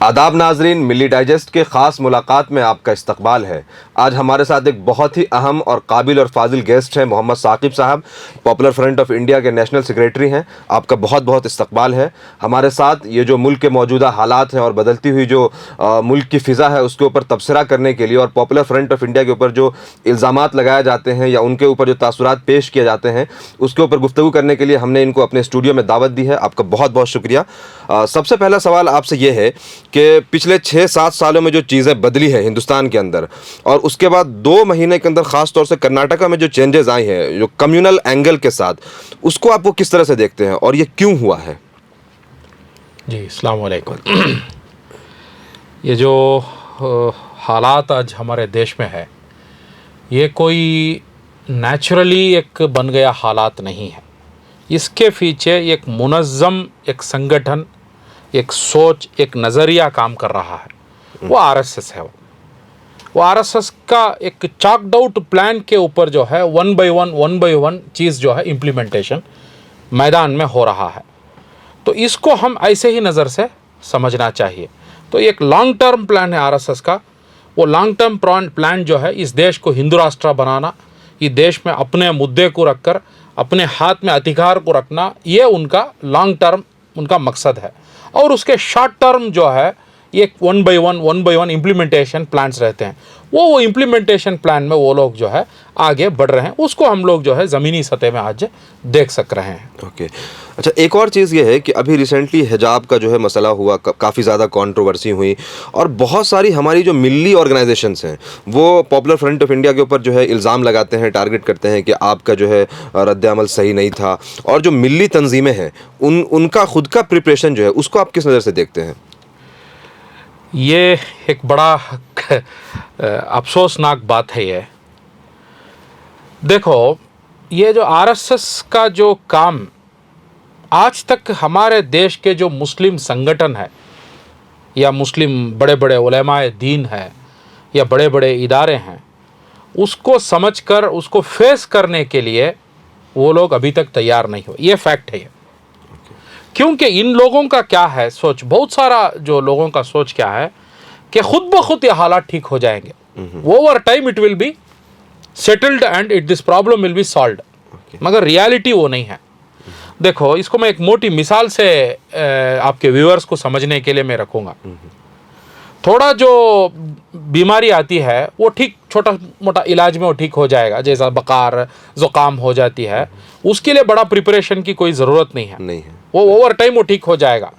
आदाब नाजरीन, मिली डाइजेस्ट के ख़ास मुलाकात में आपका इस्तकबाल है। आज हमारे साथ एक बहुत ही अहम और काबिल और फाजिल गेस्ट हैं, मोहम्मद साकिब साहब, पॉपुलर फ्रंट ऑफ इंडिया के नेशनल सेक्रेटरी हैं। आपका बहुत बहुत इस्तकबाल है। हमारे साथ ये जो मुल्क के मौजूदा हालात हैं और बदलती हुई जो मुल्क की फ़िज़ा है उसके ऊपर तबसरा करने के लिए और पॉपुलर फ्रंट ऑफ इंडिया के ऊपर जो इल्ज़ामात लगाए जाते हैं या उनके ऊपर जो तासुरात पेश किए जाते हैं उसके ऊपर गुफ्तगू करने के लिए हमने इनको अपने स्टूडियो में दावत दी है। आपका बहुत बहुत शुक्रिया। सबसे पहला सवाल आपसे ये है कि पिछले 6-7 सालों में जो चीज़ें बदली है हिंदुस्तान के अंदर और उसके बाद 2 महीने के अंदर ख़ास तौर से कर्नाटका में जो चेंजेस आए हैं जो कम्युनल एंगल के साथ, उसको आप वो किस तरह से देखते हैं और ये क्यों हुआ है? जी, अस्सलाम वालेकुम। ये जो हालात आज हमारे देश में है, ये कोई नेचुरली एक बन गया हालात नहीं है। इसके पीछे एक मुनज़्ज़म एक संगठन, एक सोच, एक नज़रिया काम कर रहा है। वो आरएसएस है। वो आरएसएस का एक चाक्ड आउट प्लान के ऊपर जो है वन बाय वन चीज़ जो है इम्प्लीमेंटेशन मैदान में हो रहा है। तो इसको हम ऐसे ही नज़र से समझना चाहिए। तो एक लॉन्ग टर्म प्लान है आरएसएस का। वो लॉन्ग टर्म प्लान जो है इस देश को हिंदू राष्ट्र बनाना, इस देश में अपने मुद्दे को रखकर अपने हाथ में अधिकार को रखना, ये उनका लॉन्ग टर्म उनका मकसद है। और उसके शॉर्ट टर्म जो है ये one by one implementation plans रहते हैं। वो इम्प्लीमेंटेशन प्लान में वो लोग जो है आगे बढ़ रहे हैं। उसको हम लोग जो है ज़मीनी सतह में आज देख सक रहे हैं। ओके। अच्छा, एक और चीज़ ये है कि अभी रिसेंटली हिजाब का जो है मसला हुआ, काफ़ी ज़्यादा कंट्रोवर्सी हुई और बहुत सारी हमारी जो मिली ऑर्गेनाइजेशंस हैं वो पॉपुलर फ्रंट ऑफ इंडिया के ऊपर जो है इल्ज़ाम लगाते हैं, टारगेट करते हैं कि आपका जो है रद्द-ए-अमल सही नहीं था। और जो मिली तंजीमें हैं उनका खुद का प्रिपरेशन जो है उसको आप किस नज़र से देखते हैं? ये एक बड़ा अफसोसनाक बात है। ये देखो, ये जो आरएसएस का जो काम आज तक हमारे देश के जो मुस्लिम संगठन है या मुस्लिम बड़े बड़े उलेमाए दीन है या बड़े बड़े इदारे हैं, उसको समझकर उसको फेस करने के लिए वो लोग अभी तक तैयार नहीं हुए। ये फैक्ट है। क्योंकि इन लोगों का क्या है सोच, बहुत सारा जो लोगों का सोच क्या है कि खुद ब खुद ये हालात ठीक हो जाएंगे, over time it will be settled and it this problem will be solved. मगर रियलिटी वो नहीं है। देखो, इसको मैं एक मोटी मिसाल से आपके व्यूअर्स को समझने के लिए मैं रखूँगा। थोड़ा जो बीमारी आती है वो ठीक छोटा मोटा इलाज में वो ठीक हो जाएगा, जैसा बुखार ज़ुकाम हो जाती है, उसके लिए बड़ा प्रिपरेशन की कोई ज़रूरत नहीं है। वो ओवर टाइम वो ठीक हो जाएगा।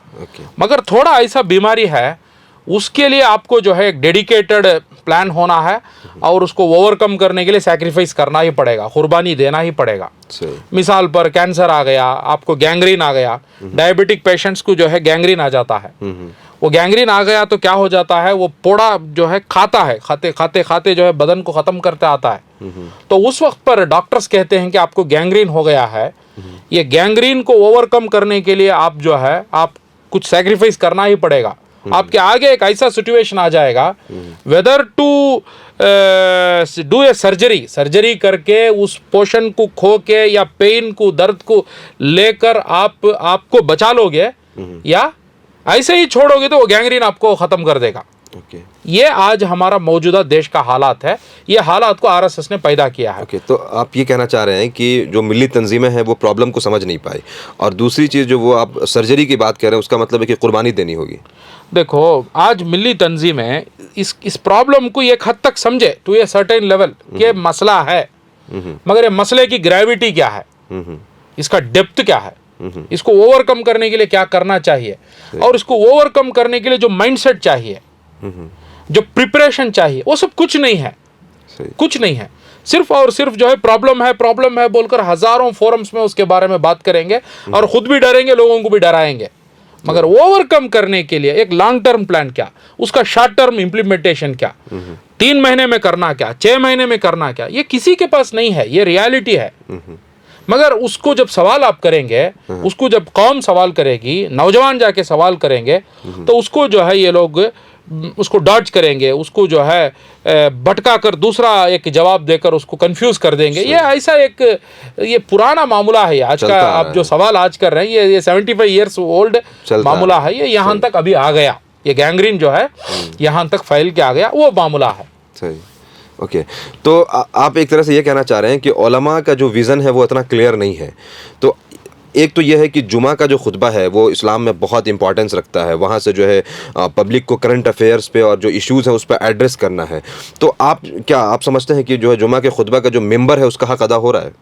मगर थोड़ा ऐसा बीमारी है, उसके लिए आपको जो है एक डेडिकेटेड प्लान होना है और उसको ओवरकम करने के लिए सैक्रिफाइस करना ही पड़ेगा, कुर्बानी देना ही पड़ेगा। मिसाल पर कैंसर आ गया, आपको गैंग्रीन आ गया, डायबिटिक पेशेंट्स को जो है गैंग्रीन आ जाता है। वो गैंग्रीन आ गया तो क्या हो जाता है, वो पोड़ा जो है खाता है, खाते खाते जो है बदन को ख़त्म करते आता है। तो उस वक्त पर डॉक्टर्स कहते हैं कि आपको गैंग्रीन हो गया है। ये गैंग्रीन को ओवरकम करने के लिए आप जो है आप कुछ सैक्रिफाइस करना ही पड़ेगा। आपके आगे एक ऐसा सिचुएशन आ जाएगा, whether to do a surgery करके उस पोर्शन को खो के या पेन को, दर्द को लेकर आपको बचा लोगे या ऐसे ही छोड़ोगे तो वो गैंग्रीन आपको ख़त्म कर देगा। ये आज हमारा मौजूदा देश का हालात है। ये हालात को आरएसएस ने पैदा किया है। तो आप ये कहना चाह रहे हैं कि जो मिली तंजीमें हैं वो प्रॉब्लम को समझ नहीं पाई, और दूसरी चीज़ जो वो आप सर्जरी की बात कह रहे हैं उसका मतलब है कि कुर्बानी देनी होगी। देखो, आज मिली तंजीमें इस प्रॉब्लम को एक हद तक समझे टू ए सर्टेन लेवल के मसला है, मगर ये मसले की ग्रेविटी क्या है, इसका डेप्थ क्या है, इसको ओवरकम करने के लिए क्या करना चाहिए, और इसको ओवरकम करने के लिए जो माइंडसेट चाहिए, जो प्रिपरेशन चाहिए, वो सब कुछ नहीं है। कुछ नहीं है। सिर्फ और सिर्फ जो है प्रॉब्लम है बोलकर हजारों फोरम्स में उसके बारे में बात करेंगे और खुद भी डरेंगे, लोगों को भी डराएंगे। मगर ओवरकम करने के लिए एक लॉन्ग टर्म प्लान क्या, उसका शॉर्ट टर्म इम्प्लीमेंटेशन क्या, 3 महीने में करना क्या, 6 महीने में करना क्या, ये किसी के पास नहीं है। ये रियलिटी है। मगर उसको जब सवाल आप करेंगे, उसको जब कौम सवाल करेगी, नौजवान जाके सवाल करेंगे, तो उसको जो है ये लोग उसको डॉज करेंगे, उसको जो है भटका कर दूसरा एक जवाब देकर उसको कंफ्यूज कर देंगे। ये ऐसा एक ये पुराना मामला है आज का। आप जो सवाल आज कर रहे हैं ये 75 ईयर्स ओल्ड मामला है। ये यहाँ तक अभी आ गया। ये गैंग्रीन जो है यहाँ तक फैल के आ गया, वो मामला है। सही, ओके। तो आप एक तरह से ये कहना चाह रहे हैं कि उलमा का जो विज़न है वो इतना क्लियर नहीं है। तो एक तो ये है कि जुमा का जो खुतबा है वो इस्लाम में बहुत इंपॉर्टेंस रखता है, वहाँ से जो है पब्लिक को करंट अफेयर्स पे और जो इश्यूज़ हैं उस पर एड्रेस करना है। तो आप समझते हैं कि जो है जुमा के खुतबा का जो मेंबर है उसका हक अदा हो रहा है?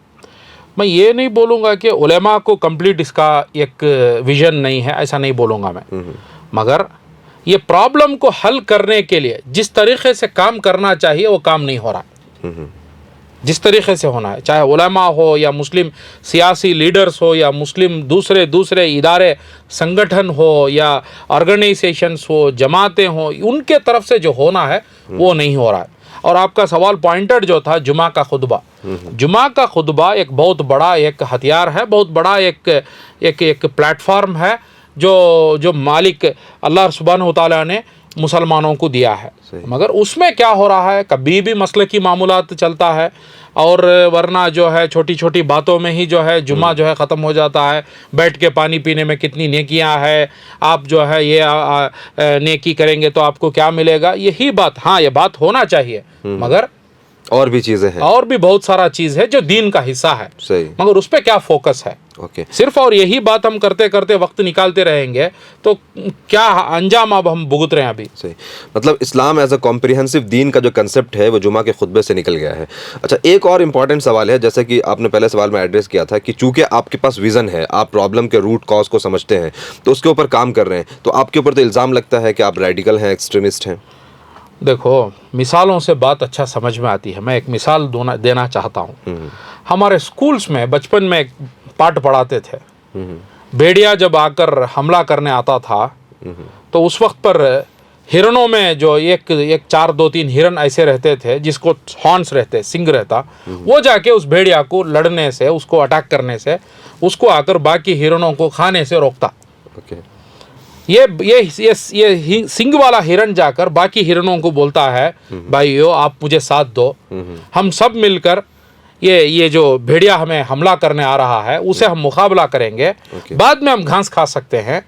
मैं ये नहीं बोलूँगा कि उलेमा को कंप्लीट इसका एक विजन नहीं है, ऐसा नहीं बोलूँगा मैं, मगर ये प्रॉब्लम को हल करने के लिए जिस तरीके से काम करना चाहिए वो काम नहीं हो रहा है। जिस तरीके से होना है, चाहे उलेमा हो या मुस्लिम सियासी लीडर्स हो या मुस्लिम दूसरे इदारे संगठन हो या ऑर्गेनाइजेशंस हो, जमातें हो, उनके तरफ से जो होना है वो नहीं हो रहा है। और आपका सवाल पॉइंटेड जो था जुमा का खुतबा, जुमा का खुतबा एक बहुत बड़ा एक हथियार है, बहुत बड़ा एक प्लेटफॉर्म है जो मालिक अल्लाह सुब्हानहू तआला ने मुसलमानों को दिया है। मगर उसमें क्या हो रहा है, कभी भी मसलकी मामूलात चलता है और वरना जो है छोटी छोटी बातों में ही जो है जुमा जो है ख़त्म हो जाता है। बैठ के पानी पीने में कितनी नेकियां है, आप जो है ये नेकी करेंगे तो आपको क्या मिलेगा, यही बात, हाँ ये बात होना चाहिए, मगर और भी चीज़ें हैं, और भी बहुत सारा चीज़ है जो दीन का हिस्सा है। सही, मगर उस पर क्या फोकस है? ओके। सिर्फ और यही बात हम करते करते वक्त निकालते रहेंगे तो क्या अंजाम अब हम भुगत रहे हैं अभी। सही, मतलब इस्लाम एज अ कॉम्प्रिहेंसिव दीन का जो कंसेप्ट है वो जुमा के खुतबे से निकल गया है। अच्छा, एक और इम्पॉर्टेंट सवाल है, जैसे कि आपने पहले सवाल में एड्रेस किया था कि चूंकि आपके पास विज़न है, आप प्रॉब्लम के रूट कॉज को समझते हैं तो उसके ऊपर काम कर रहे हैं, तो आपके ऊपर तो इल्ज़ाम लगता है कि आप रेडिकल हैं, एक्सट्रीमिस्ट हैं। देखो, मिसालों से बात अच्छा समझ में आती है। मैं एक मिसाल देना चाहता हूँ। हमारे स्कूल्स में बचपन में एक पाठ पढ़ाते थे, भेड़िया जब आकर हमला करने आता था तो उस वक्त पर हिरणों में जो एक 4-2-3 हिरन ऐसे रहते थे जिसको हॉर्न्स रहते, सिंग रहता, वो जाके उस भेड़िया को लड़ने से, उसको अटैक करने से, उसको आकर बाकी हिरणों को खाने से रोकता। ओके। ये सिंग वाला हिरन जाकर बाकी हिरणों को बोलता है, भाइयों आप मुझे साथ दो, हम सब मिलकर ये जो भेड़िया हमें हमला करने आ रहा है उसे हम मुकाबला करेंगे। बाद में हम घास खा सकते हैं,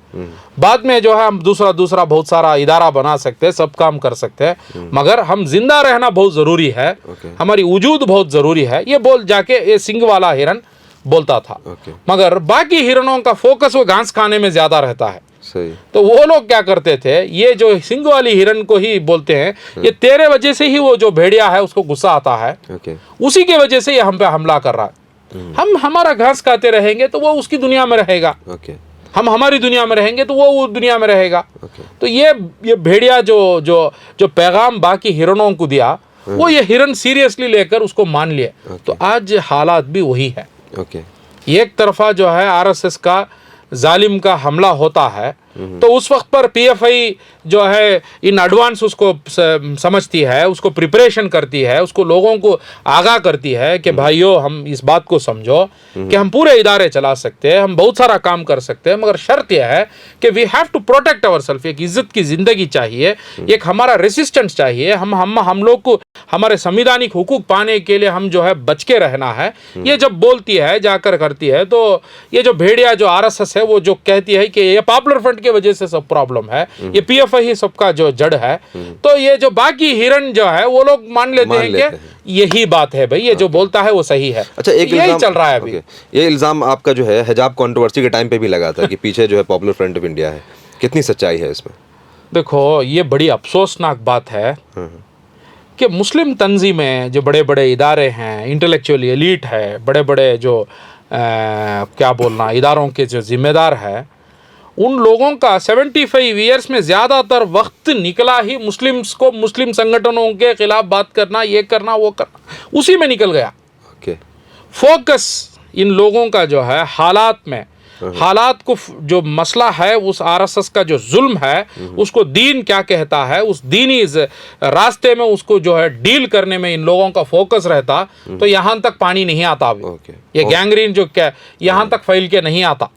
बाद में जो है हम दूसरा बहुत सारा इदारा बना सकते हैं, सब काम कर सकते हैं, मगर हम जिंदा रहना बहुत ज़रूरी है, हमारी वजूद बहुत ज़रूरी है, ये बोल जाके ये सिंग वाला हिरन बोलता था। मगर बाकी हिरणों का फोकस वो घास खाने में ज़्यादा रहता है। सही। तो वो लोग क्या करते थे, ये जो सिंग वाली हिरन को ही बोलते हैं, ये तेरे वजह से ही वो जो भेड़िया है उसको गुस्सा आता है, उसी के वजह से ये हम पे हमला कर रहा है। हम हमारा घास खाते रहेंगे तो वो उसकी दुनिया में रहेगा, हम हमारी दुनिया में रहेंगे तो वो दुनिया में रहेगा। तो ये भेड़िया जो पैगाम बाकी हिरणों को दिया, वो ये हिरन सीरियसली लेकर उसको मान लिया। तो आज हालात भी वही है। एक तरफा जो है आरएसएस का जालिम का हमला होता है तो उस वक्त पर पीएफआई जो है इन एडवांस उसको समझती है, उसको प्रिपरेशन करती है, उसको लोगों को आगाह करती है कि भाइयों हम इस बात को समझो कि हम पूरे इदारे चला सकते हैं, हम बहुत सारा काम कर सकते हैं, मगर शर्त यह है कि we have to protect our self. एक इज्जत की ज़िंदगी चाहिए, एक हमारा रेसिस्टेंस चाहिए, हम लोग को हमारे संविधानिक हुकूक पाने के लिए हम जो है बच के रहना है। ये जब बोलती है, जाकर करती है, तो ये जो भेड़िया जो आरएसएस है वो जो कहती है कि ये पॉपुलर फ्रंट की वजह से सब प्रॉब्लम है, ये पीएफआई ही सबका जो जड़ है, तो ये जो बाकी हिरन जो है वो लोग मान लेते हैं कि यही बात है, भाई ये जो बोलता है वो सही है। अच्छा, एक यही चल रहा है अभी। ये इल्जाम आपका जो है हिजाब कंट्रोवर्सी के टाइम पे भी लगा था कि पीछे जो है पॉपुलर फ्रंट ऑफ इंडिया है, कितनी सच्चाई है इसमें? देखो, ये बड़ी अफसोसनाक बात है कि मुस्लिम तंजीमें, जो बड़े बड़े इदारे हैं, इंटेलेक्चुअल एलीट है, बड़े बड़े जो क्या बोलना इदारों के जो जिम्मेदार है, उन लोगों का 75 ईयर्स में ज़्यादातर वक्त निकला ही मुस्लिम्स को, मुस्लिम संगठनों के खिलाफ बात करना, ये करना वो करना, उसी में निकल गया। फोकस इन लोगों का जो है हालात को, जो मसला है उस आरएसएस का जो जुल्म है उसको दीन क्या कहता है, उस दीनी रास्ते में उसको जो है डील करने में इन लोगों का फोकस रहता तो यहाँ तक पानी नहीं आता अभी। ये गैंग्रीन जो क्या यहाँ तक फैल के नहीं आता।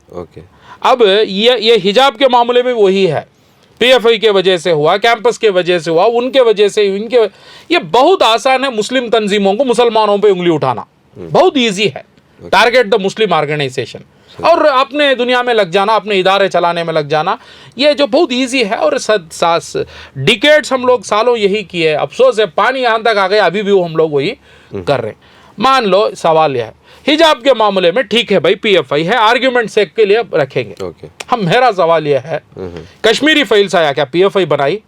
अब ये हिजाब के मामले में वही है, पीएफआई के वजह से हुआ, कैंपस के वजह से हुआ, उनके वजह से ये बहुत आसान है मुस्लिम तंजीमों को मुसलमानों पे उंगली उठाना, बहुत ईजी है। टारगेट द मुस्लिम ऑर्गेनाइजेशन, और अपने दुनिया में लग जाना, अपने इदारे चलाने में लग जाना, ये जो बहुत इजी है। और डिकेड्स हम लोग सालों यही किए। अफसोस है पानी यहाँ तक आ गया, अभी भी वो हम लोग वही कर रहे हैं। मान लो सवाल यह है, हिजाब के मामले में ठीक है भाई, पीएफआई है, आर्ग्यूमेंट सेक के लिए रखेंगे। हम मेरा सवाल यह है, कश्मीरी फाइल्स आया, क्या पीएफआई बनाई?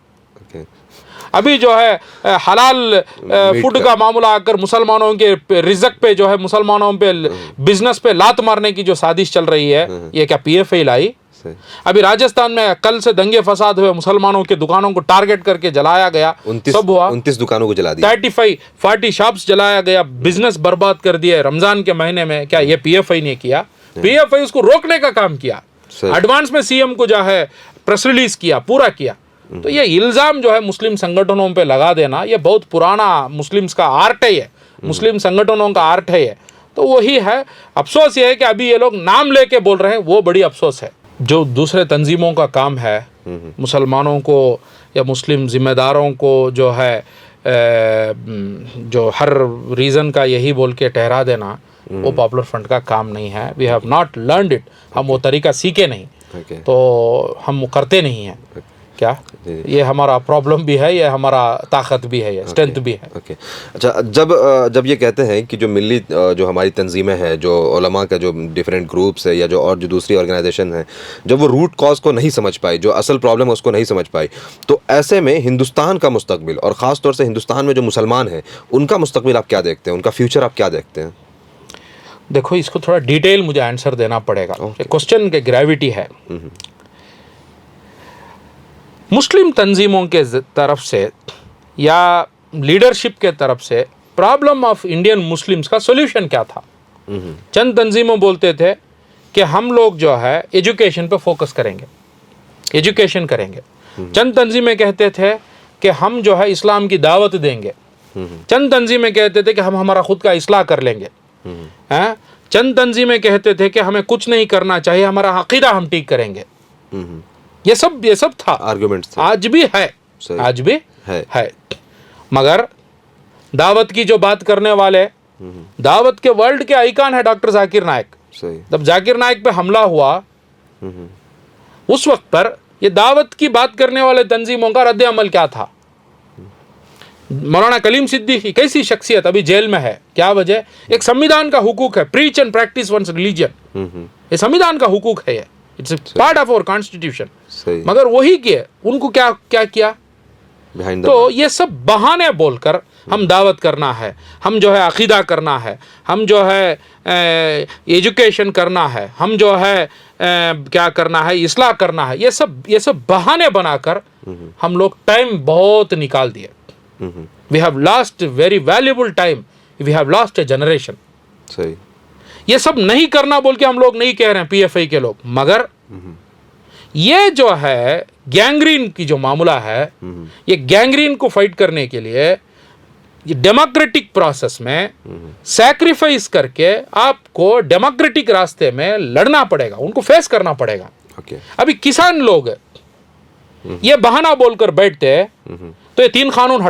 अभी जो है हलाल फूड का मामला आकर मुसलमानों के रिज़्क पे जो है, मुसलमानों पे बिजनेस पे लात मारने की जो साजिश चल रही है, ये क्या पीएफआई लाई? अभी राजस्थान में कल से दंगे फसाद हुए, मुसलमानों के दुकानों को टारगेट करके जलाया गया, सब हुआ, 29 दुकानों को जला दिया, 35-40 शॉप्स जलाया गया, बिजनेस बर्बाद कर दिया रमजान के महीने में। क्या ये पीएफआई ने किया? पीएफआई उसको रोकने का काम किया, एडवांस में सीएम को जो है प्रेस रिलीज किया, पूरा किया। तो ये इल्जाम जो है मुस्लिम संगठनों पे लगा देना, ये बहुत पुराना मुस्लिम्स का आर्ट है, ये मुस्लिम संगठनों का आर्ट है ये। तो वही है, अफसोस ये है कि अभी ये लोग नाम लेके बोल रहे हैं, वो बड़ी अफसोस है। जो दूसरे तंजीमों का काम है मुसलमानों को या मुस्लिम जिम्मेदारों को जो है जो हर रीज़न का यही बोल के ठहरा देना, वो पॉपुलर फ्रंट का काम नहीं है। We have not learned it, हम वो तरीका सीखे नहीं, तो हम वो करते नहीं हैं। क्या ये हमारा प्रॉब्लम भी है, ये हमारा ताकत भी है, ये स्ट्रेंथ भी है। अच्छा, जब ये कहते हैं कि जो मिली जो हमारी तंजीमें हैं, जो उलमा का जो डिफरेंट ग्रुप्स है या जो और जो दूसरी ऑर्गेनाइजेशन है, जब वो रूट कॉज को नहीं समझ पाई, जो असल प्रॉब्लम है उसको नहीं समझ पाई, तो ऐसे में हिंदुस्तान का मुस्तकबिल और ख़ास तौर से हिंदुस्तान में जो मुसलमान हैं उनका मुस्तकबिल आप क्या देखते हैं, उनका फ्यूचर आप क्या देखते हैं? देखो, इसको थोड़ा डिटेल मुझे आंसर देना पड़ेगा। क्वेश्चन के ग्रेविटी है। मुस्लिम तंजीमों के तरफ से या लीडरशिप के तरफ से प्रॉब्लम ऑफ इंडियन मुस्लिम्स का सॉल्यूशन क्या था? चंद तंजीमों बोलते थे कि हम लोग जो है एजुकेशन पे फोकस करेंगे, एजुकेशन करेंगे। चंद तंजीमें कहते थे कि हम जो है इस्लाम की दावत देंगे। चंद तंजीमें कहते थे कि हम हमारा खुद का इस्लाह कर लेंगे। चंद तंजीमें कहते थे कि हमें कुछ नहीं करना चाहिए, हमारा अकीदा हम ठीक करेंगे। ये सब था, आर्गुमेंट्स थे। आज भी है, आज भी है। मगर दावत की जो बात करने वाले, दावत के वर्ल्ड के आइकॉन है डॉक्टर जाकिर नाइक। जब जाकिर नाइक पे हमला हुआ, उस वक्त पर ये दावत की बात करने वाले तंजीमों का रद्द अमल क्या था? मौलाना कलीम सिद्दीकी कैसी शख्सियत, अभी जेल में है, क्या वजह? एक संविधान का हुकूक है, preach and practise one's religion, ये संविधान का हुकूक है, ये it's part of our constitution. मगर वही किए, उनको क्या किया? तो ये सब बहाने बोलकर हम दावत करना है, हम जो है अकीदा करना है, हम जो है एजुकेशन करना है, हम जो है क्या करना है, इस्लाह करना है, ये सब बहाने बनाकर हम लोग टाइम बहुत निकाल दिए। We have lost very valuable time, we have lost a generation. सही, ये सब नहीं करना बोल के हम लोग नहीं कह रहे हैं, पीएफआई के लोग। मगर ये जो है गैंग्रीन की जो मामला है, ये गैंग्रीन को फाइट करने के लिए ये डेमोक्रेटिक प्रोसेस में सैक्रिफाइस करके आपको डेमोक्रेटिक रास्ते में लड़ना पड़ेगा, उनको फेस करना पड़ेगा। अभी किसान लोग ये बहाना बोलकर बैठते तो ये 3 कानून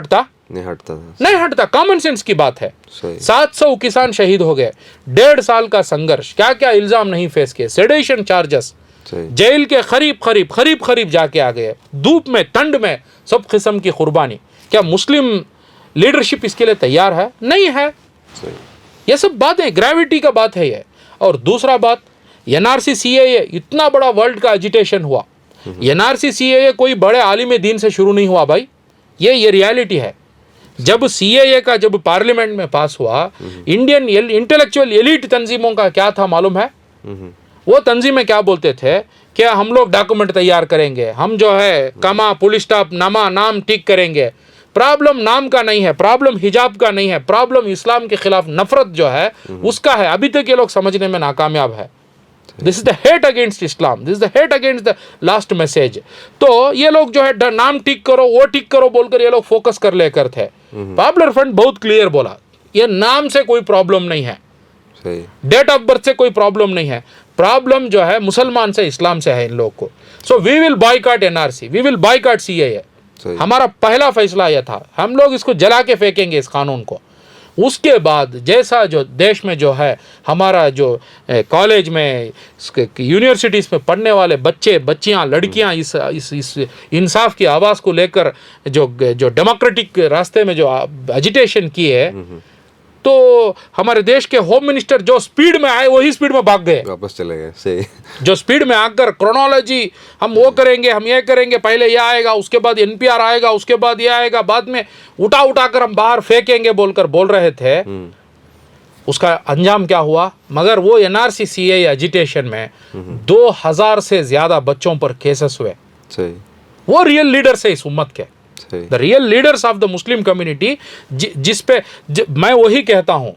नहीं हटता। कॉमन सेंस की बात है। 700 किसान शहीद हो गए, 1.5 साल का संघर्ष, क्या क्या इल्जाम नहीं फेस किए, सेडेशन चार्जेस, जेल के करीब जाके आ गए, धूप में ठंड में सब किस्म की कुर्बानी। क्या मुस्लिम लीडरशिप इसके लिए तैयार है? नहीं है। ये सब बातें, ग्रेविटी का बात है ये। और दूसरा बात, एनआरसी सीएए, इतना बड़ा वर्ल्ड का एजिटेशन हुआ। एनआरसी सीएए कोई बड़े आलिम दीन से शुरू नहीं हुआ भाई, ये रियलिटी है। जब सीएए का जब पार्लियामेंट में पास हुआ, इंडियन इंटेलेक्चुअल एलीट तंजीमों का क्या था मालूम है? वो तंजीमें क्या बोलते थे कि हम लोग डॉक्यूमेंट तैयार करेंगे, हम जो है कमा पुलिस स्टॉप नाम ठीक करेंगे। प्रॉब्लम नाम का नहीं है, प्रॉब्लम हिजाब का नहीं है, प्रॉब्लम इस्लाम के खिलाफ नफरत जो है उसका है। अभी तक ये लोग समझने में नाकामयाब है। This is the hate against Islam, this is the hate against the last message. तो ये लोग जो है नाम ठीक करो, वो ठीक करो बोलकर ये लोग फोकस कर लेकर थे। पॉपुलर फ्रंट बहुत क्लियर बोला, ये नाम से कोई प्रॉब्लम नहीं है, डेट ऑफ बर्थ से कोई प्रॉब्लम नहीं है, प्रॉब्लम जो है मुसलमान से, इस्लाम से है इन लोग को। So we will boycott NRC, we will boycott CAA. हमारा पहला फैसला यह था, हम लोग इसको जला के फेंकेंगे इस कानून को। उसके बाद जैसा जो देश में जो है हमारा जो कॉलेज में यूनिवर्सिटीज़ में पढ़ने वाले बच्चे बच्चियां लड़कियां इस इंसाफ की आवाज़ को लेकर जो डेमोक्रेटिक रास्ते में जो एजिटेशन की है, तो हमारे देश के होम मिनिस्टर जो स्पीड में आए वही स्पीड में भाग गए, वापस चले गए। सही। जो स्पीड में आकर क्रोनोलॉजी हम वो करेंगे, हम ये करेंगे, पहले ये आएगा, उसके बाद एनपीआर आएगा, उसके बाद ये आएगा, बाद में उठा कर हम बाहर फेंकेंगे बोलकर बोल रहे थे। उसका अंजाम क्या हुआ? मगर वो एनआरसी सीएए एजिटेशन में 2000 से ज्यादा बच्चों पर केसेस हुए। सही। वो रियल लीडर्स है इस उम्मत के, the real leaders of the Muslim community, जिस पे मैं वही कहता हूं,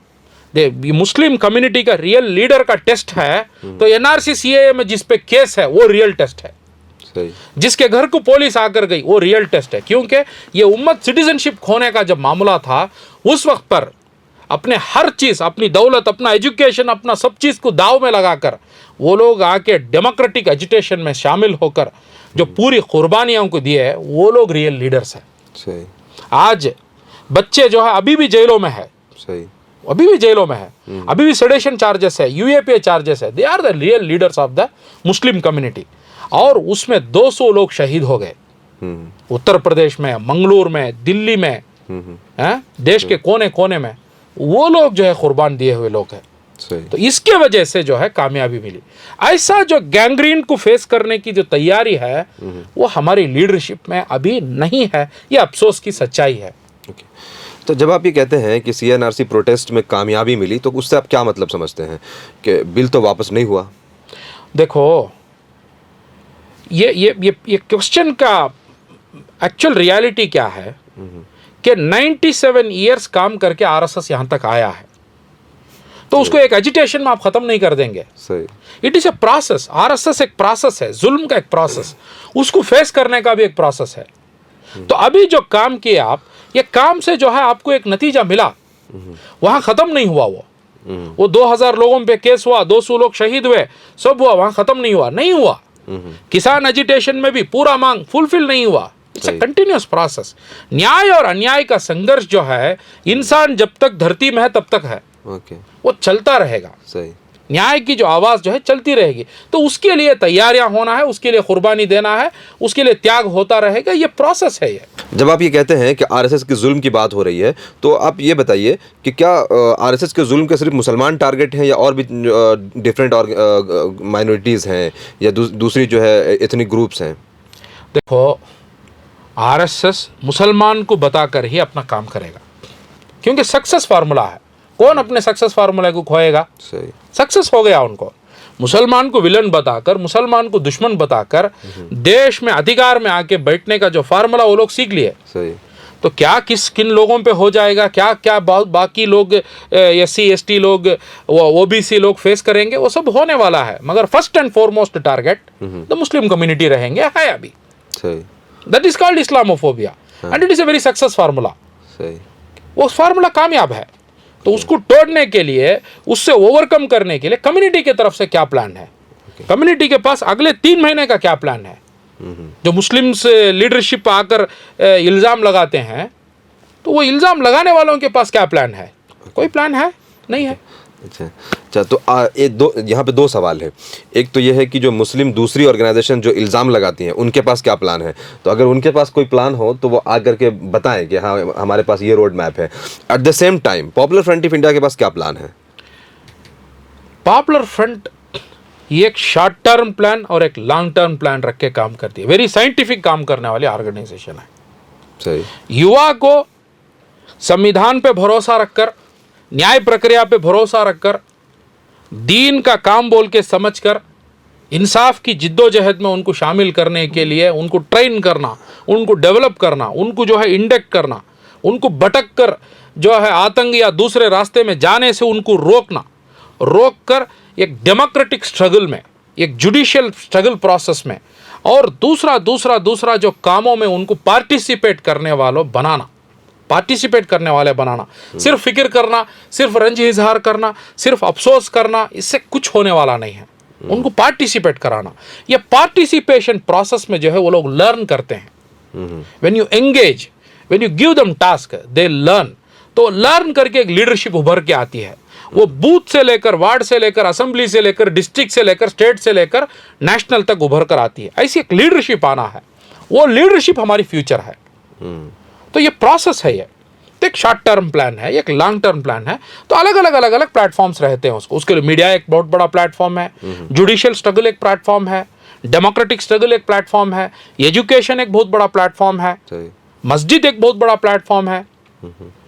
मुस्लिम कम्युनिटी का रियल लीडर का टेस्ट है तो एनआरसी सीएए में जिस पे केस है वो रियल टेस्ट है। सही। जिसके घर को पुलिस आकर गई वो रियल टेस्ट है, क्योंकि ये उम्मत सिटीजनशिप खोने का जब मामला था उस वक्त पर अपने हर चीज, अपनी दौलत, अपना एजुकेशन, अपना सब चीज को दाव में लगाकर वो लोग आके डेमोक्रेटिक एजिटेशन में शामिल होकर जो पूरी कुर्बानियों को दिए है, वो लोग रियल लीडर्स हैं। सही। आज बच्चे जो है अभी भी जेलों में है, सही, अभी भी जेलों में है, अभी भी सेडेशन चार्जेस है, यूएपीए चार्जेस है। They are the real leaders of the Muslim community. और उसमें 200 लोग शहीद हो गए, उत्तर प्रदेश में, मंगलूर में, दिल्ली में, देश के कोने कोने में वो लोग जो है कुर्बान दिए हुए लोग हैं। तो इसके वजह से जो है कामयाबी मिली। ऐसा जो गैंग्रीन को फेस करने की जो तैयारी है वो हमारी लीडरशिप में अभी नहीं है, ये अफसोस की सच्चाई है। तो जब आप ये कहते हैं कि सीएनआरसी प्रोटेस्ट में कामयाबी मिली, तो उससे आप क्या मतलब समझते हैं कि बिल तो वापस नहीं हुआ? देखो, ये क्वेश्चन का एक्चुअल रियलिटी क्या है कि 97 ईयर्स काम करके आरएसएस यहां तक आया है, तो उसको एक एजिटेशन में आप खत्म नहीं कर देंगे। सही। It is a process. RSS एक प्रोसेस है, जुल्म का एक प्रोसेस, उसको फेस करने का भी एक प्रोसेस है। तो अभी जो काम किए आप, ये काम से जो है आपको एक नतीजा मिला, वहां खत्म नहीं हुआ। वो 2000 लोगों पे केस हुआ, 200 लोग शहीद हुए, सब हुआ, वहां खत्म नहीं हुआ, नहीं हुआ। किसान एजिटेशन में भी पूरा मांग फुलफिल नहीं हुआ। It's a continuous process. न्याय और अन्याय का संघर्ष जो है, इंसान जब तक धरती में है तब तक है, वो चलता रहेगा। सही। न्याय की जो आवाज़ जो है चलती रहेगी। तो उसके लिए तैयारियां होना है, उसके लिए कुर्बानी देना है, उसके लिए त्याग होता रहेगा। ये प्रोसेस है। ये जब आप ये कहते हैं कि आरएसएस के जुल्म की बात हो रही है, तो आप ये बताइए कि क्या आरएसएस के जुल्म के सिर्फ मुसलमान टारगेट हैं या और भी डिफरेंट और माइनॉरिटीज़ हैं या दूसरी जो है एथनिक ग्रुप्स हैं? देखो, आरएसएस मुसलमान को बताकर ही अपना काम करेगा, क्योंकि सक्सेस फार्मूला है। कौन अपने सक्सेस फार्मूला को खोएगा? सही। सक्सेस हो गया उनको। मुसलमान को विलन बताकर, मुसलमान को दुश्मन बताकर देश में अधिकार में आके बैठने का जो फार्मूला वो लोग सीख लिए। सही। तो क्या किन लोगों पे हो जाएगा, क्या क्या बाकी लोग एससी एसटी लोग, वो ओबीसी लोग फेस करेंगे, वो सब होने वाला है। मगर first and foremost target the Muslim community रहेंगे, है अभी। सही। That is called Islamophobia and it is a very success formula. सही। वो फार्मूला कामयाब है। तो उसको तोड़ने के लिए, उससे ओवरकम करने के लिए कम्युनिटी की तरफ से क्या प्लान है? कम्युनिटी के पास अगले 3 महीने का क्या प्लान है? जो मुस्लिम्स लीडरशिप आकर इल्ज़ाम लगाते हैं, तो वो इल्ज़ाम लगाने वालों के पास क्या प्लान है? कोई प्लान है? नहीं है। अच्छा, तो यहाँ पे 2 सवाल है। एक तो ये है कि जो मुस्लिम दूसरी ऑर्गेनाइजेशन जो इल्ज़ाम लगाती हैं, उनके पास क्या प्लान है? तो अगर उनके पास कोई प्लान हो तो वो आकर के बताएं कि हाँ, हमारे पास ये रोड मैप है। At the same time popular front of India के पास क्या प्लान है? पॉपुलर फ्रंट ये एक शॉर्ट टर्म प्लान और एक लॉन्ग टर्म प्लान रख के काम करती है। वेरी साइंटिफिक काम करने वाली ऑर्गेनाइजेशन है। सही। युवा को संविधान पे भरोसा रखकर, न्याय प्रक्रिया पे भरोसा रखकर, दीन का काम बोल के समझकर, इंसाफ की जिद्दोजहद में उनको शामिल करने के लिए उनको ट्रेन करना, उनको डेवलप करना, उनको जो है इंडेक्ट करना, उनको भटक कर जो है आतंक या दूसरे रास्ते में जाने से उनको रोक कर एक डेमोक्रेटिक स्ट्रगल में, एक जुडिशियल स्ट्रगल प्रोसेस में, और दूसरा जो कामों में उनको पार्टिसिपेट करने वाले बनाना। सिर्फ फिक्र करना, सिर्फ रंज इजहार करना, सिर्फ अफसोस करना, इससे कुछ होने वाला नहीं है। उनको पार्टिसिपेट कराना। ये पार्टिसिपेशन प्रोसेस में जो है वो लोग लर्न करते हैं। When you engage, when you give them task, they learn. तो लर्न करके एक लीडरशिप उभर के आती है। वो बूथ से लेकर, वार्ड से लेकर, असेंबली से लेकर, डिस्ट्रिक्ट से लेकर, स्टेट से लेकर नेशनल तक उभर कर आती है। ऐसी एक लीडरशिप आना है, वो लीडरशिप हमारी फ्यूचर है। तो ये प्रोसेस है, ये तो एक शॉर्ट टर्म प्लान है, एक लॉन्ग टर्म प्लान है। तो अलग अलग प्लेटफॉर्म्स रहते हैं उसको। उसके लिए मीडिया एक बहुत बड़ा प्लेटफॉर्म है, जुडिशियल स्ट्रगल एक प्लेटफॉर्म है, डेमोक्रेटिक स्ट्रगल एक प्लेटफॉर्म है, एजुकेशन एक बहुत बड़ा प्लेटफॉर्म है, मस्जिद एक बहुत बड़ा प्लेटफॉर्म है,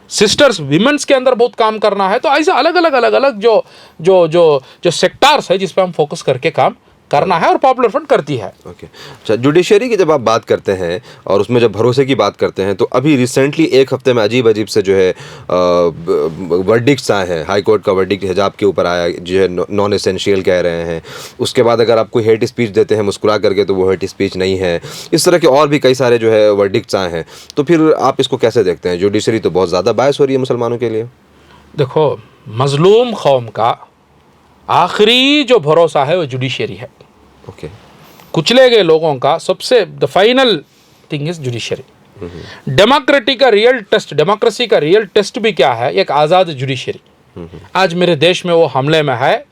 सिस्टर्स विमेंस के अंदर बहुत काम करना है। तो ऐसे अलग अलग जो सेक्टर्स है जिस पे हम फोकस करके काम करना है और पॉपुलर फ्रंट करती है। ओके, अच्छा, जुडिशरी की जब आप बात करते हैं और उसमें जब भरोसे की बात करते हैं, तो अभी रिसेंटली एक हफ्ते में अजीब अजीब से जो है वर्डिक्ट्स आए हैं। हाई कोर्ट का वर्डिक्ट हिजाब के ऊपर आया, जो है नॉन एसेंशियल कह रहे हैं। उसके बाद अगर आप कोई हेट स्पीच देते हैं मुस्कुरा करके, तो वो हेट स्पीच नहीं है। इस तरह के और भी कई सारे जो है वर्डिक्ट्स आए हैं। तो फिर आप इसको कैसे देखते हैं? जुडिशरी तो बहुत ज़्यादा बायस हो रही है मुसलमानों के लिए। देखो, मजलूम कौम का आखिरी जो भरोसा है वो जुडिशरी है। ओके, कुचले गए लोगों का सबसे the final thing is judiciary. Democracy का रियल टेस्ट भी क्या है? एक आज़ाद जुडिशरी। आज मेरे देश में वो हमले में है,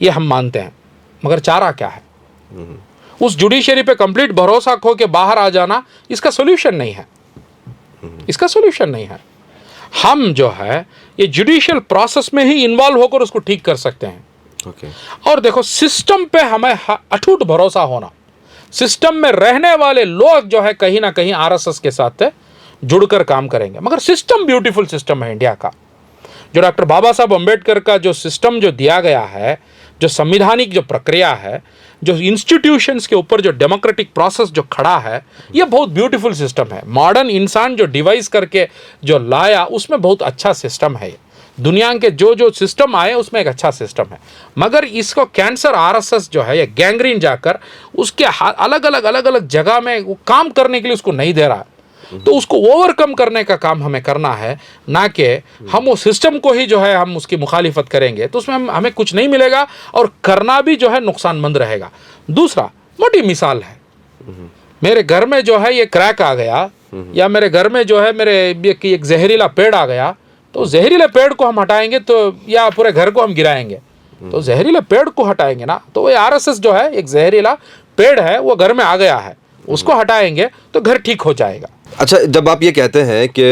ये हम मानते हैं, मगर चारा क्या है? उस जुडिशरी पे कंप्लीट भरोसा खो के बाहर आ जाना इसका सोल्यूशन नहीं है, इसका सोल्यूशन नहीं है। हम जो है ये जुडिशियल प्रोसेस में ही इन्वॉल्व होकर उसको ठीक कर सकते हैं। और देखो, सिस्टम पे हमें अटूट भरोसा होना, सिस्टम में रहने वाले लोग जो है कहीं ना कहीं आरएसएस के साथ जुड़कर काम करेंगे। मगर सिस्टम ब्यूटीफुल सिस्टम है इंडिया का। जो डॉक्टर बाबा साहब अम्बेडकर का जो सिस्टम जो दिया गया है, जो संविधानिक जो प्रक्रिया है, जो इंस्टीट्यूशंस के ऊपर जो डेमोक्रेटिक प्रोसेस जो खड़ा है, ये बहुत ब्यूटीफुल सिस्टम है। मॉडर्न इंसान जो डिवाइस करके जो लाया, उसमें बहुत अच्छा सिस्टम है। दुनिया के जो सिस्टम आए उसमें एक अच्छा सिस्टम है। मगर इसको कैंसर आरएसएस जो है ये गैंग्रीन जाकर उसके अलग अलग जगह में वो काम करने के लिए उसको नहीं दे रहा है। तो उसको ओवरकम करने का काम हमें करना है, ना कि हम वो सिस्टम को ही जो है हम उसकी मुखालिफत करेंगे तो उसमें हमें कुछ नहीं मिलेगा और करना भी जो है नुकसानमंद रहेगा। दूसरा मोटी मिसाल है, मेरे घर में जो है ये क्रैक आ गया, या मेरे घर में जो है मेरे एक जहरीला पेड़ आ गया, तो जहरीले पेड़ को हम हटाएंगे तो या पूरे घर को हम गिराएंगे? तो जहरीले पेड़ को हटाएंगे ना। तो वो आरएसएस जो है एक जहरीला पेड़ है, वो घर में आ गया है, उसको हटाएंगे तो घर ठीक हो जाएगा। अच्छा, जब आप ये कहते हैं कि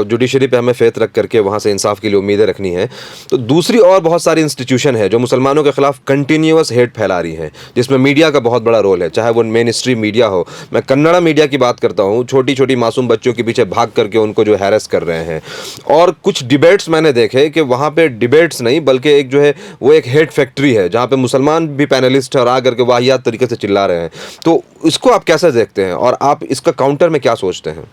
जुडिशरी पे हमें फेथ रख करके वहाँ से इंसाफ के लिए उम्मीदें रखनी है, तो दूसरी और बहुत सारी इंस्टीट्यूशन है जो मुसलमानों के खिलाफ कंटिन्यूअस हेट फैला रही हैं, जिसमें मीडिया का बहुत बड़ा रोल है, चाहे वो मेन स्ट्रीम मीडिया हो। मैं कन्नड़ा मीडिया की बात करता हूँ, छोटी छोटी मासूम बच्चों के पीछे भाग करके उनको जो हैरेस कर रहे हैं। और कुछ डिबेट्स मैंने देखे कि वहाँ पर डिबेट्स नहीं बल्कि एक जो है वो एक हेट फैक्ट्री है, जहाँ पर मुसलमान भी पैनलिस्ट है और आ करके वाहियात तरीके से चिल्ला रहे हैं। तो इसको आप कैसे देखते हैं और आप इसका काउंटर में क्या सोचते हैं?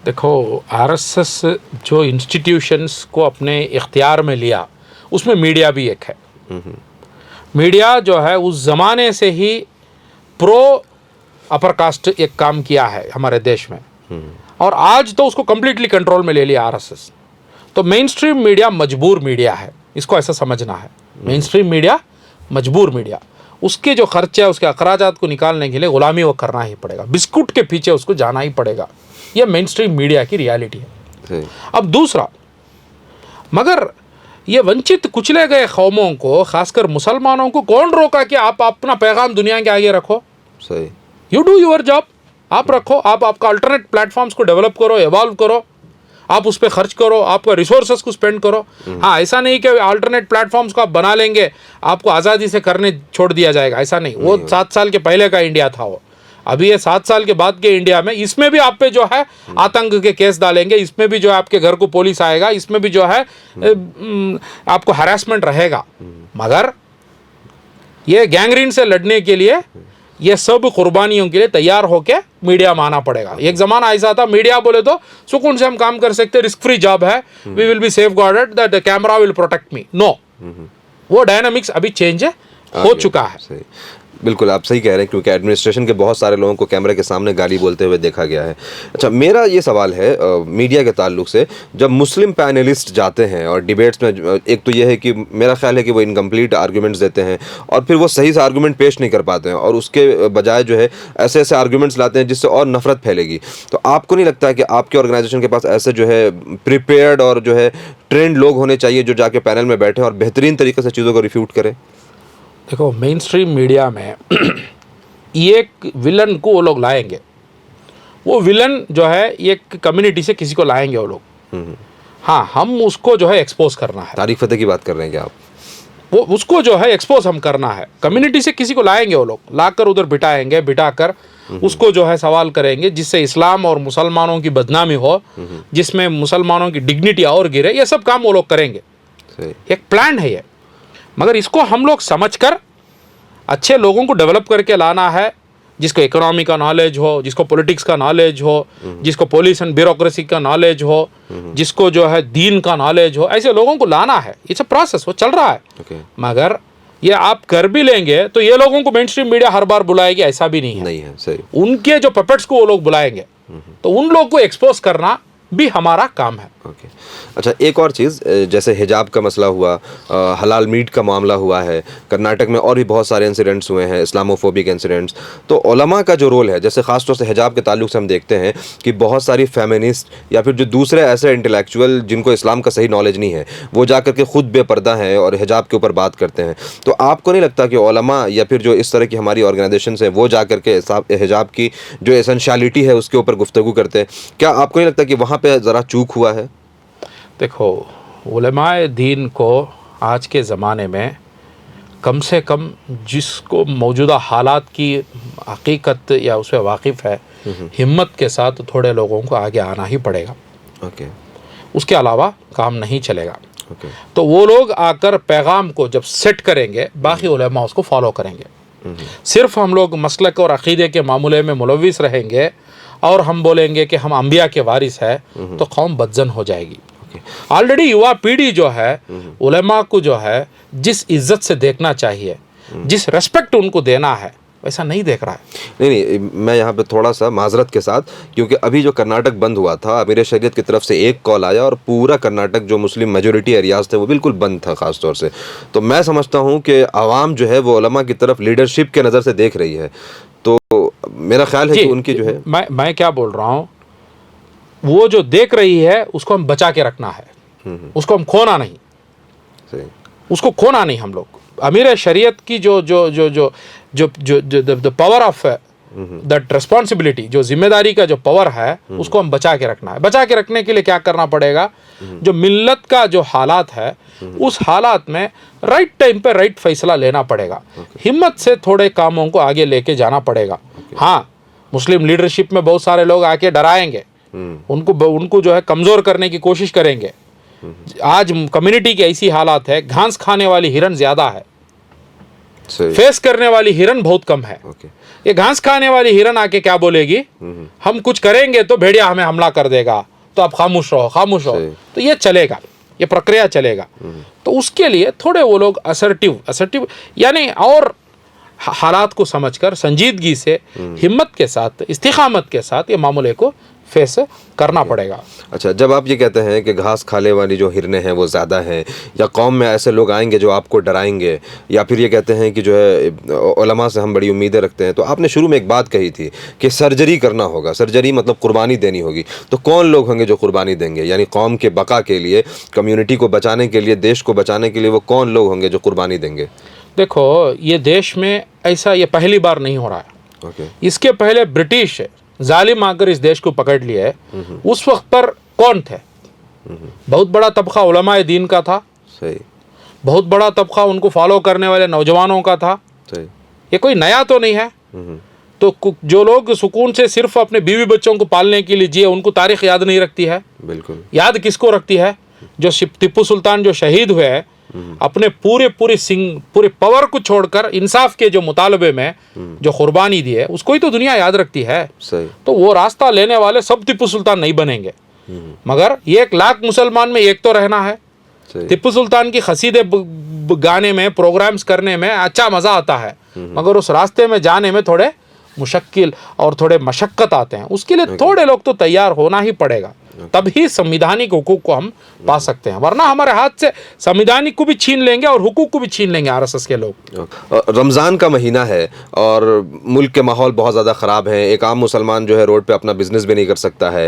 देखो, आरएसएस जो इंस्टीट्यूशंस को अपने इख्तियार में लिया, उसमें मीडिया भी एक है। मीडिया जो है उस ज़माने से ही प्रो अपर कास्ट एक काम किया है हमारे देश में, और आज तो उसको कम्प्लीटली कंट्रोल में ले लिया आरएसएस। तो मेन स्ट्रीम मीडिया मजबूर मीडिया है, इसको ऐसा समझना है। मेन स्ट्रीम मीडिया मजबूर मीडिया, उसके जो खर्चे है, उसके अखराजात को निकालने के लिए गुलामी वो करना ही पड़ेगा, बिस्कुट के पीछे उसको जाना ही पड़ेगा। ये मेन स्ट्रीम मीडिया की रियलिटी है। अब दूसरा, मगर ये वंचित कुचले गए कौमों को, खासकर मुसलमानों को कौन रोका कि आप अपना पैगाम दुनिया के आगे रखो? सही, यू डू योर जॉब, आप रखो, आप आपका अल्टरनेट प्लेटफॉर्म्स को डेवलप करो, एवॉल्व करो, आप उस पर खर्च करो, आपका रिसोर्सेस को स्पेंड करो। हाँ, ऐसा नहीं कि अल्टरनेट प्लेटफॉर्म्स को आप बना लेंगे, आपको आज़ादी से करने छोड़ दिया जाएगा, ऐसा नहीं। वो 7 साल के पहले का इंडिया था वो। अभी ये 7 साल के बाद के इंडिया में, इसमें भी आप पे जो है आतंक के केस डालेंगे, इसमें भी जो है आपके घर को पुलिस आएगा, इसमें भी जो है आपको हरासमेंट रहेगा। मगर ये गैंग्रीन से लड़ने के लिए ये सब कुर्बानियों के लिए तैयार होके मीडिया में आना पड़ेगा। एक ज़माना ऐसा था, मीडिया बोले तो सुकून से हम काम कर सकते, रिस्क फ्री जॉब है, we will be safe guarded, that camera will protect me. No, वो डायनामिक्स अभी चेंज हो चुका है। बिल्कुल आप सही कह रहे हैं, क्योंकि एडमिनिस्ट्रेशन के बहुत सारे लोगों को कैमरे के सामने गाली बोलते हुए देखा गया है। अच्छा, मेरा ये सवाल है मीडिया के ताल्लुक से, जब मुस्लिम पैनलिस्ट जाते हैं और डिबेट्स में, एक तो ये है कि मेरा ख्याल है कि वो इनकम्प्लीट आर्गूमेंट्स देते हैं और फिर वो सही से आर्गूमेंट पेश नहीं कर पाते हैं, और उसके बजाय जो है ऐसे ऐसे आर्गूमेंट्स लाते हैं जिससे और नफरत फैलेगी। तो आपको नहीं लगता है कि आपके ऑर्गेनाइजेशन के पास ऐसे जो है प्रिपेयर्ड और जो है ट्रेंड लोग होने चाहिए जो जाके पैनल में बैठे और बेहतरीन तरीके से चीज़ों को रिफ्यूट करें? देखो, मेन स्ट्रीम मीडिया में एक विलन को वो लोग लाएंगे, वो विलन जो है एक कम्युनिटी से किसी को लाएंगे वो लोग। हाँ, हम उसको जो है एक्सपोज करना है। तारिक फतेह की बात कर रहे हैं क्या आप? वो उसको जो है एक्सपोज हम करना है। कम्युनिटी से किसी को लाएंगे, वो लोग लाकर उधर बिठाएंगे, बिठाकर उसको जो है सवाल करेंगे, जिससे इस्लाम और मुसलमानों की बदनामी हो, जिसमें मुसलमानों की डिग्निटी और गिरे। ये सब काम वो लोग करेंगे। एक प्लान है ये, मगर इसको हम लोग समझकर अच्छे लोगों को डेवलप करके लाना है, जिसको इकोनॉमी का नॉलेज हो, जिसको पॉलिटिक्स का नॉलेज हो, जिसको पुलिस एंड ब्यूरोक्रेसी का नॉलेज हो, जिसको जो है दीन का नॉलेज हो। ऐसे लोगों को लाना है। इट्स अ प्रोसेस, वो चल रहा है। मगर ये आप कर भी लेंगे तो ये लोगों को मेन स्ट्रीम मीडिया हर बार बुलाएगी, ऐसा भी नहीं है। सही। उनके जो पपेट्स को वो लोग बुलाएंगे, तो उन लोग को एक्सपोज करना भी हमारा काम है। ओके। अच्छा, एक और चीज़, जैसे हिजाब का मसला हुआ, हलाल मीट का मामला हुआ है, कर्नाटक में और भी बहुत सारे इंसिडेंट्स हुए हैं, इस्लामोफोबिक इंसिडेंट्स। तो उलमा का जो रोल है, जैसे ख़ास तौर से हिजाब के ताल्लुक से हम देखते हैं कि बहुत सारी फेमिनिस्ट या फिर जो दूसरे ऐसे इंटेलेक्चुअल जिनको इस्लाम का सही नॉलेज नहीं है, वो जा करके खुद बेपर्दा हैं और हिजाब के ऊपर बात करते हैं। तो आपको नहीं लगता कि उलमा या फिर जो इस तरह की हमारी ऑर्गेनाइजेशन है वो जा करके हिजाब की जो एसेंशियलिटी है उसके ऊपर गुफ्तगू करते हैं? क्या आपको नहीं लगता कि वहाँ पर ज़रा चूक हुआ है? देखो, उलमाए दीन को आज के ज़माने में कम से कम जिसको मौजूदा हालात की हकीकत या उससे वाकिफ़ है, हिम्मत के साथ थोड़े लोगों को आगे आना ही पड़ेगा। ओके। उसके अलावा काम नहीं चलेगा। ओके। तो वो लोग आकर पैगाम को जब सेट करेंगे, बाकी उलमा उसको फॉलो करेंगे। सिर्फ हम लोग मसलक और अक़ीदे के मामले में मुलव्विस रहेंगे और हम बोलेंगे कि हम अंबिया के वारिस है, तो कौम बदजन हो जाएगी। ऑलरेडी युवा पीढ़ी जो है उलमा को जो है जिस इज्जत से देखना चाहिए, जिस रेस्पेक्ट उनको देना है, वैसा नहीं देख रहा है। नहीं, मैं यहाँ पे थोड़ा सा माजरत के साथ, क्योंकि अभी जो कर्नाटक बंद हुआ था, अमीर शरीयत की तरफ से एक कॉल आया और पूरा कर्नाटक जो मुस्लिम मेजोरिटी एरियाज थे वो बिल्कुल बंद था ख़ास तौर से। तो मैं समझता हूँ कि आवाम जो है वो उलमा की तरफ लीडरशिप के नज़र से देख रही है। तो मेरा ख्याल है कि उनकी जो है, मैं क्या बोल रहा हूँ, वो जो देख रही है उसको हम बचा के रखना है, उसको हम खोना नहीं। सही। उसको खोना नहीं हम लोग। अमीर शरीयत की जो जो जो जो जो जो the power of that responsibility, जो जिम्मेदारी का जो पावर है, उसको हम बचा के रखना है। बचा के रखने के लिए क्या करना पड़ेगा, जो मिल्लत का जो हालात है उस हालात में राइट टाइम पे राइट फैसला लेना पड़ेगा। हिम्मत से थोड़े कामों को आगे लेके जाना पड़ेगा। हाँ, मुस्लिम लीडरशिप में बहुत सारे लोग आके डराएंगे, उनको जो है कमज़ोर करने की कोशिश करेंगे। आज कम्युनिटी की ऐसी हालात है, घास खाने वाली हिरन ज़्यादा है, फेस करने वाली हिरन बहुत कम है। ये घास खाने वाली हिरन आके क्या बोलेगी, हम कुछ करेंगे तो भेड़िया हमें हमला कर देगा, तो आप खामोश रहो, खामोश रहो। तो ये चलेगा, ये प्रक्रिया चलेगा। तो उसके लिए थोड़े वो लोग असर्टिव यानी और हालात को समझकर संजीदगी से, हिम्मत के साथ, इस्तिकामत के साथ ये मामले को फेस करना पड़ेगा। अच्छा, जब आप ये कहते हैं कि घास खाने वाली जो हिरनें हैं वो ज़्यादा हैं, या कौम में ऐसे लोग आएंगे जो आपको डराएंगे, या फिर ये कहते हैं कि जो है उलमा से हम बड़ी उम्मीदें रखते हैं, तो आपने शुरू में एक बात कही थी कि सर्जरी करना होगा। सर्जरी मतलब कुर्बानी देनी होगी। तो कौन लोग होंगे जो कुर्बानी देंगे? यानी कौम के बका के लिए, कम्युनिटी को बचाने के लिए, देश को बचाने के लिए वो कौन लोग होंगे जो कुर्बानी देंगे? देखो, ये देश में ऐसा ये पहली बार नहीं हो रहा है। इसके पहले ब्रिटिश जालिम आकर इस देश को पकड़ लिए, उस वक्त पर कौन थे? बहुत बड़ा तबका उलमाए दीन का था। सही। बहुत बड़ा तबका उनको फॉलो करने वाले नौजवानों का था। सही। ये कोई नया तो नहीं है। तो जो लोग सुकून से सिर्फ अपने बीवी बच्चों को पालने के लिए जिए, उनको तारीख याद नहीं रखती है। बिल्कुल। याद किसको रखती है? जो टिप्पू सुल्तान जो शहीद हुए, अपने पूरे पावर को छोड़कर इंसाफ के जो मुतालबे में जो कुर्बानी दी है, उसको ही तो दुनिया याद रखती है। सही। तो वो रास्ता लेने वाले सब टिप्पू सुल्तान नहीं बनेंगे, मगर 1 लाख मुसलमान में एक तो रहना है। टिप्पू सुल्तान की खसीदे गाने में, प्रोग्राम्स करने में अच्छा मज़ा आता है, मगर उस रास्ते में जाने में थोड़े मुश्किल और थोड़े मशक्क़त आते हैं। उसके लिए थोड़े लोग तो तैयार होना ही पड़ेगा, तभी संविधानिक हुकूक को हम पा सकते हैं, वरना हमारे हाथ से संविधानिक को भी छीन लेंगे और हुकूक को भी छीन लेंगे आरएसएस के लोग। रमज़ान का महीना है और मुल्क के माहौल बहुत ज़्यादा ख़राब है। एक आम मुसलमान जो है रोड पे अपना बिजनेस भी नहीं कर सकता है।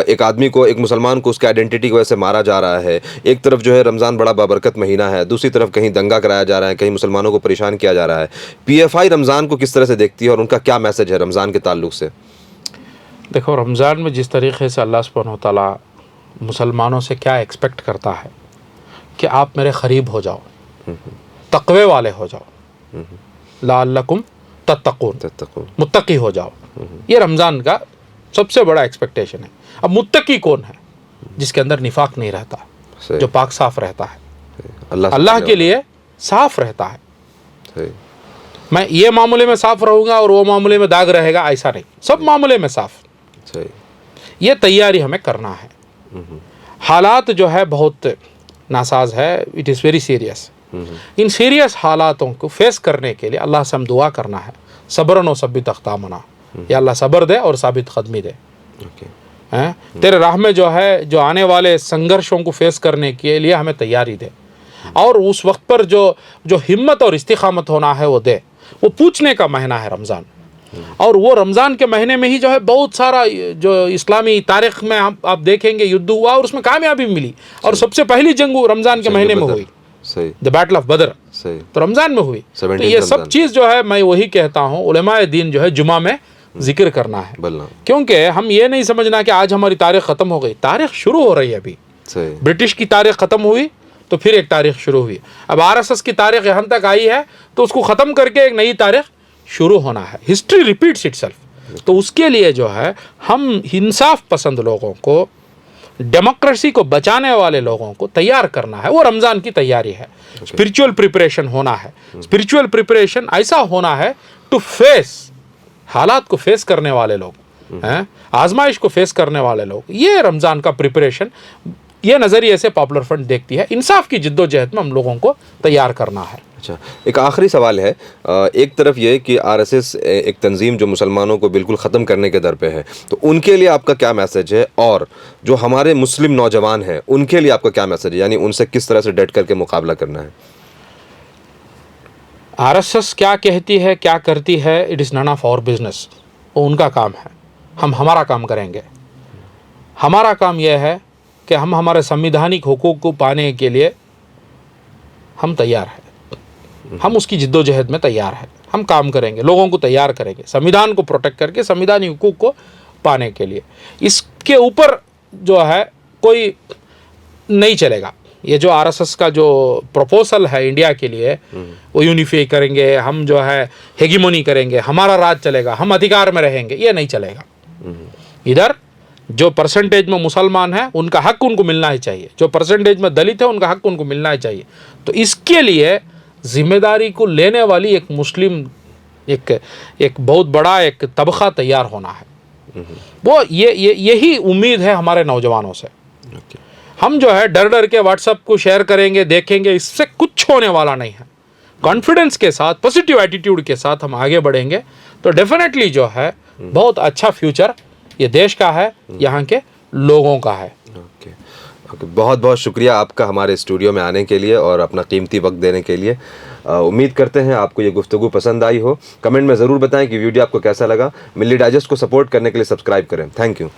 एक आदमी को, एक मुसलमान को उसके आइडेंटिटी की वजह से मारा जा रहा है। एक तरफ जो है रमज़ान बड़ा बाबरकत महीना है, दूसरी तरफ कहीं दंगा कराया जा रहा है, कहीं मुसलमानों को परेशान किया जा रहा है। PFI रमज़ान को किस तरह से देखती है और उनका क्या मैसेज है रमज़ान के ताल्लुक से? देखो, रमज़ान में जिस तरीके से अल्लाह सुब्हानहू व तआला मुसलमानों से क्या एक्सपेक्ट करता है कि आप मेरे करीब हो जाओ, तक़वे वाले हो जाओ, लअल्लकुम तत्तक़ून, मुत्तकी हो जाओ। ये रमज़ान का सबसे बड़ा एक्सपेक्टेशन है। अब मुत्तकी कौन है? जिसके अंदर निफाक नहीं रहता, जो पाक साफ रहता है, अल्लाह के लिए साफ रहता है। मैं ये मामले में साफ रहूँगा और वो मामले में दाग रहेगा, ऐसा नहीं, सब मामले में साफ। ये तैयारी हमें करना है। हालात जो है बहुत नासाज है, it is very serious. In serious हालातों को फेस करने के लिए अल्लाह से हम दुआ करना है, सब्रन व सब्बित अक़दामना, या अल्लाह सब्र दे और साबित कदमी दे। तेरे राह में जो है, जो आने वाले संघर्षों को फेस करने के लिए हमें तैयारी दे, और उस वक्त पर जो हिम्मत और इस्तिक़ामत होना है वो दे। वो पूछने का महीना है रमज़ान, और वो रमज़ान के महीने में ही जो है बहुत सारा जो इस्लामी तारीख़ में आप देखेंगे युद्ध हुआ और उसमें कामयाबी मिली, और सबसे पहली जंग रमज़ान के महीने में हुई, द बैटल ऑफ बदर, तो रमज़ान में हुई। तो ये सब चीज़ जो है, मैं वही कहता हूँ, उलमाए दीन जो है जुमा में जिक्र करना है, क्योंकि हम ये नहीं समझना कि आज हमारी तारीख़ ख़त्म हो गई। तारीख़ शुरू हो रही है अभी। ब्रिटिश की तारीख़ ख़त्म हुई तो फिर एक तारीख़ शुरू हुई। अब आरएसएस की तारीख़ यहाँ तक आई है तो उसको ख़त्म करके एक नई तारीख़ शुरू होना है। History repeats itself. तो उसके लिए जो है हम इंसाफ पसंद लोगों को, डेमोक्रेसी को बचाने वाले लोगों को तैयार करना है। वो रमज़ान की तैयारी है। स्पिरिचुअल प्रिपरेशन होना है। स्पिरिचुअल प्रिपरेशन ऐसा होना है टू फेस, हालात को फेस करने वाले लोग हैं, आजमाइश को फेस करने वाले लोग। ये रमज़ान का प्रिपरेशन, ये नज़रिए से पॉपुलर फ्रंट देखती है। इंसाफ की जिद्दोजहद में हम लोगों को तैयार करना है। अच्छा, एक आखिरी सवाल है। एक तरफ ये कि आरएसएस एक तंजीम जो मुसलमानों को बिल्कुल ख़त्म करने के दर पे है, तो उनके लिए आपका क्या मैसेज है? और जो हमारे मुस्लिम नौजवान हैं उनके लिए आपका क्या मैसेज है? यानी उनसे किस तरह से डट करके मुकाबला करना है? आरएसएस क्या कहती है, क्या करती है, it is none of our business. वो उनका काम है, हम हमारा काम करेंगे। हमारा काम यह है कि हम हमारे संविधानिक हुकूक को पाने के लिए हम तैयार हैं। हम उसकी जिद्दोजहद में तैयार हैं। हम काम करेंगे, लोगों को तैयार करेंगे संविधान को प्रोटेक्ट करके, संविधानिक हुकूक को पाने के लिए। इसके ऊपर जो है कोई नहीं चलेगा। ये जो आरएसएस का जो प्रपोजल है इंडिया के लिए, वो यूनिफाई करेंगे, हम जो है हेगेमोनी करेंगे, हमारा राज चलेगा, हम अधिकार में रहेंगे, ये नहीं चलेगा। इधर जो परसेंटेज में मुसलमान हैं उनका हक उनको मिलना ही चाहिए, जो परसेंटेज में दलित है उनका हक उनको मिलना ही चाहिए। तो इसके लिए जिम्मेदारी को लेने वाली एक मुस्लिम एक बहुत बड़ा एक तबका तैयार होना है। वो यही उम्मीद है हमारे नौजवानों से। हम जो है डर डर के व्हाट्सएप को शेयर करेंगे, देखेंगे, इससे कुछ होने वाला नहीं है। कॉन्फिडेंस के साथ, पॉजिटिव एटीट्यूड के साथ हम आगे बढ़ेंगे तो डेफिनेटली जो है बहुत अच्छा फ्यूचर ये देश का है, यहाँ के लोगों का है। बहुत बहुत शुक्रिया आपका हमारे स्टूडियो में आने के लिए और अपना कीमती वक्त देने के लिए। उम्मीद करते हैं आपको ये गुफ्तगू पसंद आई हो। कमेंट में ज़रूर बताएं कि वीडियो आपको कैसा लगा। मिल्ली डाइजेस्ट को सपोर्ट करने के लिए सब्सक्राइब करें। Thank you.